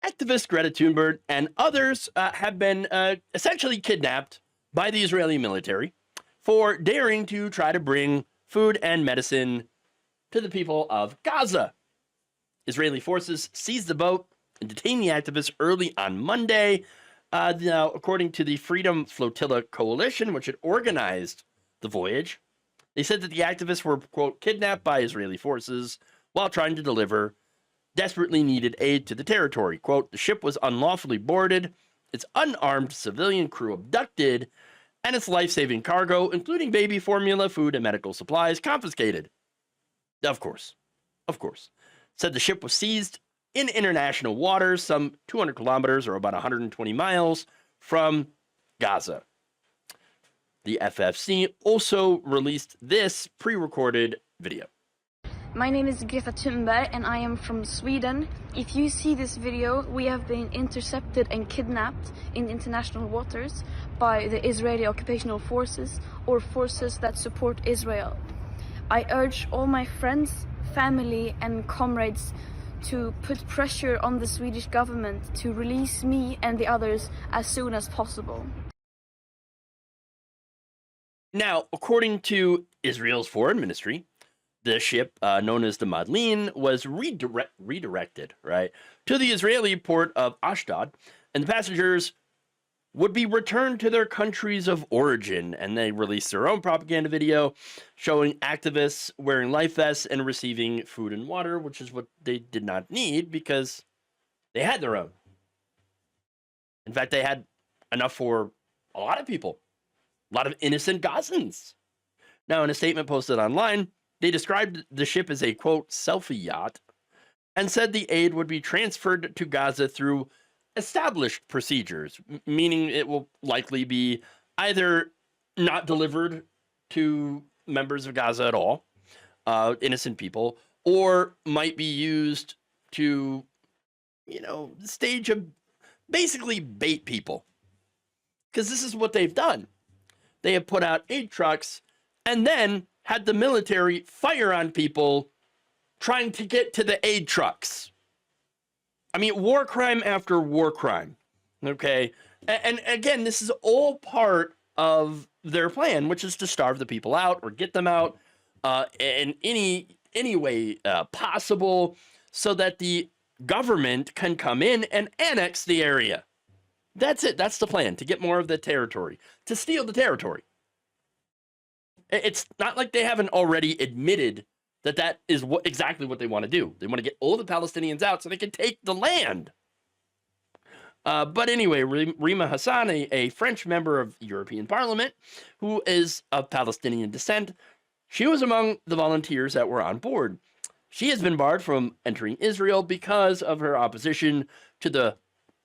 activist Greta Thunberg and others have been essentially kidnapped by the Israeli military for daring to try to bring food and medicine to the people of Gaza. Israeli forces seized the boat and detained the activists early on Monday. Now, according to the Freedom Flotilla Coalition, which had organized the voyage, they said that the activists were, quote, kidnapped by Israeli forces while trying to deliver desperately needed aid to the territory. Quote, the ship was unlawfully boarded, its unarmed civilian crew abducted, and its life-saving cargo, including baby formula, food, and medical supplies, confiscated. Of course. Said the ship was seized in international waters, some 200 kilometers or about 120 miles from Gaza. The FFC also released this pre-recorded video. My name is Greta Thunberg and I am from Sweden. If you see this video, we have been intercepted and kidnapped in international waters by the Israeli occupational forces or forces that support Israel. I urge all my friends, family and comrades to put pressure on the Swedish government to release me and the others as soon as possible. Now, according to Israel's foreign ministry, the ship known as the Madlin was redirected, right, to the Israeli port of Ashdod, and the passengers would be returned to their countries of origin. And they released their own propaganda video showing activists wearing life vests and receiving food and water, which is what they did not need because they had their own. In fact, they had enough for a lot of people, a lot of innocent Gazans. Now, in a statement posted online, they described the ship as a, quote, selfie yacht, and said the aid would be transferred to Gaza through established procedures, meaning it will likely be either not delivered to members of Gaza at all, innocent people, or might be used to, stage a, basically bait people. Because this is what they've done. They have put out aid trucks and then had the military fire on people trying to get to the aid trucks. I mean, war crime after war crime, okay? And again, this is all part of their plan, which is to starve the people out or get them out in any way possible so that the government can come in and annex the area. That's it. That's the plan, to get more of the territory, to steal the territory. It's not like they haven't already admitted that that is exactly what they want to do. They want to get all the Palestinians out so they can take the land. But anyway, Rima Hassan, a French member of European Parliament, who is of Palestinian descent, she was among the volunteers that were on board. She has been barred from entering Israel because of her opposition to the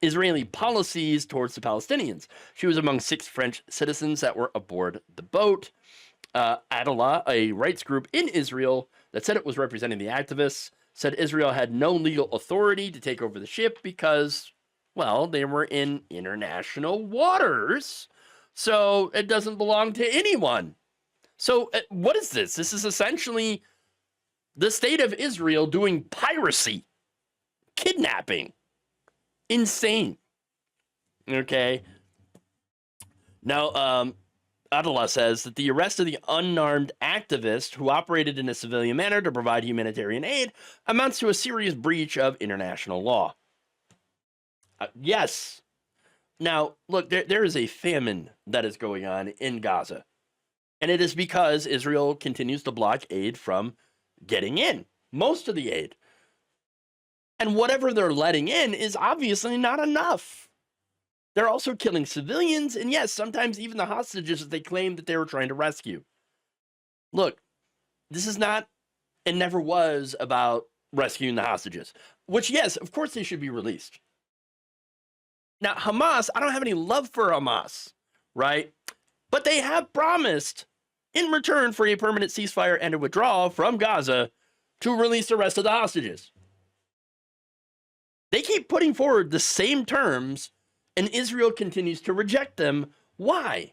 Israeli policies towards the Palestinians. She was among 6 French citizens that were aboard the boat. Adalah, a rights group in Israel that said it was representing the activists, said Israel had no legal authority to take over the ship because, well, they were in international waters, so it doesn't belong to anyone. So what is this? This is essentially the state of Israel doing piracy, kidnapping. Insane. Okay. Now, Adalah says that the arrest of the unarmed activist who operated in a civilian manner to provide humanitarian aid amounts to a serious breach of international law. Yes. Now, look, there is a famine that is going on in Gaza. And it is because Israel continues to block aid from getting in. Most of the aid. And whatever they're letting in is obviously not enough. They're also killing civilians, and yes, sometimes even the hostages that they claim that they were trying to rescue. Look, this is not, and never was, about rescuing the hostages. Which, yes, of course they should be released. Now, Hamas, I don't have any love for Hamas, right? But they have promised, in return for a permanent ceasefire and a withdrawal from Gaza, to release the rest of the hostages. They keep putting forward the same terms, and Israel continues to reject them. Why?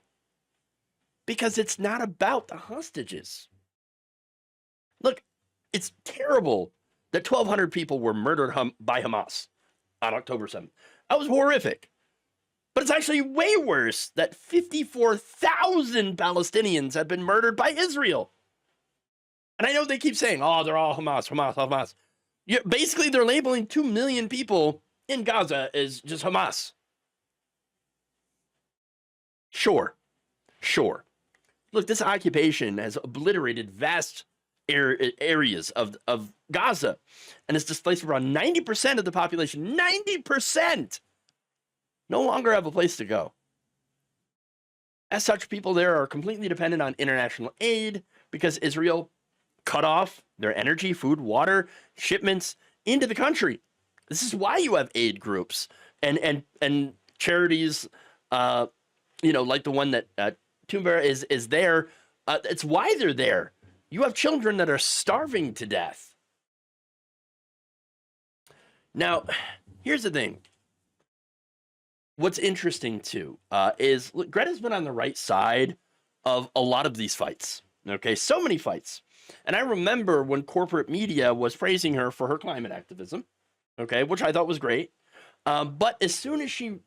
Because it's not about the hostages. Look, it's terrible that 1,200 people were murdered by Hamas. on October 7th. That was horrific. But it's actually way worse that 54,000 Palestinians have been murdered by Israel. And I know they keep saying, oh, they're all Hamas, Hamas, Hamas. Basically, they're labeling 2 million people in Gaza as just Hamas. Sure. Look, this occupation has obliterated vast areas of Gaza and has displaced around 90% of the population. 90%! No longer have a place to go. As such, people there are completely dependent on international aid because Israel cut off their energy, food, water shipments into the country. This is why you have aid groups and charities, like the one that Thunberg is there. It's why they're there. You have children that are starving to death. Now, here's the thing. What's interesting too is look, Greta's been on the right side of a lot of these fights. Okay, so many fights. And I remember when corporate media was praising her for her climate activism, okay, which I thought was great. But as soon as she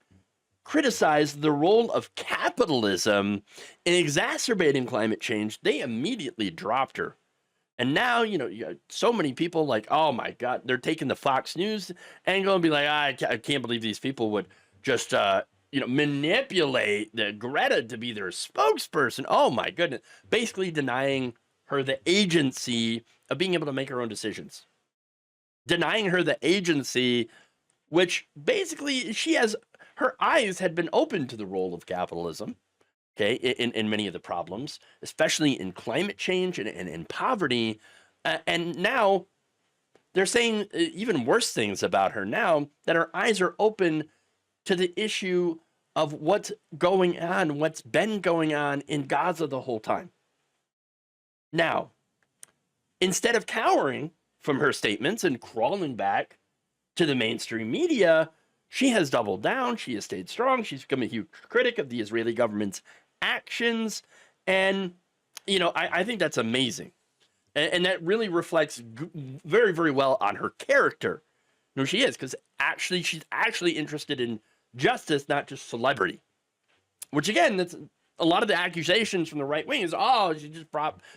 criticized the role of capitalism in exacerbating climate change, they immediately dropped her. And now, you got so many people like, oh my God, they're taking the Fox News angle and be like, I can't believe these people would just, manipulate the Greta to be their spokesperson. Oh my goodness. Basically denying her the agency of being able to make her own decisions. Denying her the agency, which basically her eyes had been open to the role of capitalism, okay, in many of the problems, especially in climate change and in poverty. And now they're saying even worse things about her now, that her eyes are open to the issue of what's going on, what's been going on in Gaza the whole time. Now, instead of cowering from her statements and crawling back to the mainstream media, she has doubled down. She has stayed strong. She's become a huge critic of the Israeli government's actions. And, I think that's amazing. And that really reflects very, very well on her character. She is, because she's actually interested in justice, not just celebrity. Which, again, that's a lot of the accusations from the right wing is, oh,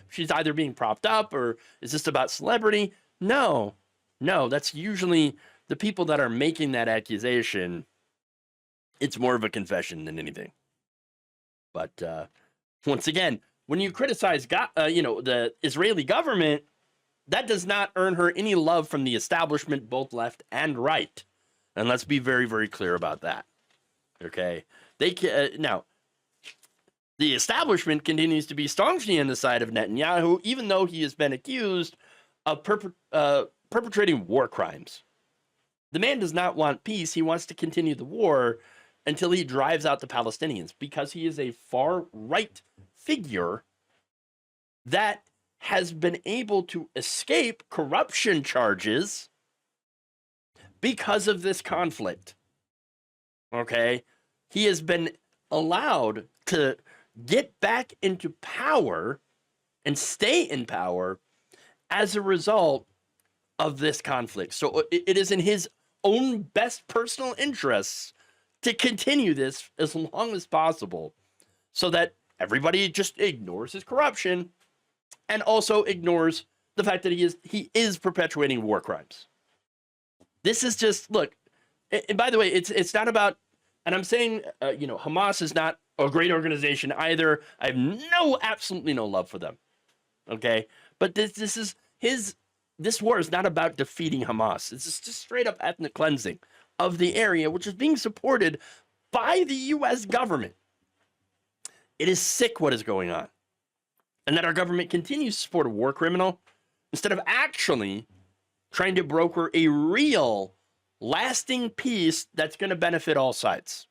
she's either being propped up, or is this about celebrity? No, that's usually the people that are making that accusation. It's more of a confession than anything. But once again, when you criticize, the Israeli government, that does not earn her any love from the establishment, both left and right. And let's be very, very clear about that. Okay, now. The establishment continues to be staunchly on the side of Netanyahu, even though he has been accused of perpetrating war crimes. The man does not want peace. He wants to continue the war until he drives out the Palestinians, because he is a far-right figure that has been able to escape corruption charges because of this conflict. Okay? He has been allowed to get back into power and stay in power as a result of this conflict. So it is in his own best personal interests to continue this as long as possible, so that everybody just ignores his corruption and also ignores the fact that he is perpetuating war crimes. This is just, look, and by the way, it's not about, and I'm saying, Hamas is not a great organization either. I have absolutely no love for them. Okay? But this war is not about defeating Hamas. It's just straight up ethnic cleansing of the area, which is being supported by the U.S. government. It is sick what is going on. And that our government continues to support a war criminal instead of actually trying to broker a real, lasting peace that's going to benefit all sides.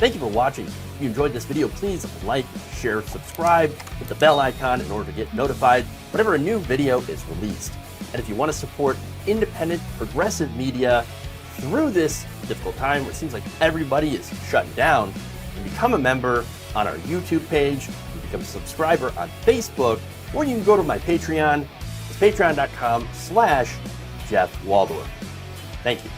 Thank you for watching. If you enjoyed this video, please like, share, subscribe, hit the bell icon in order to get notified whenever a new video is released. And if you want to support independent, progressive media through this difficult time where it seems like everybody is shutting down, you become a member on our YouTube page, you become a subscriber on Facebook, or you can go to my Patreon. It's patreon.com/Jeff Waldorf. Thank you.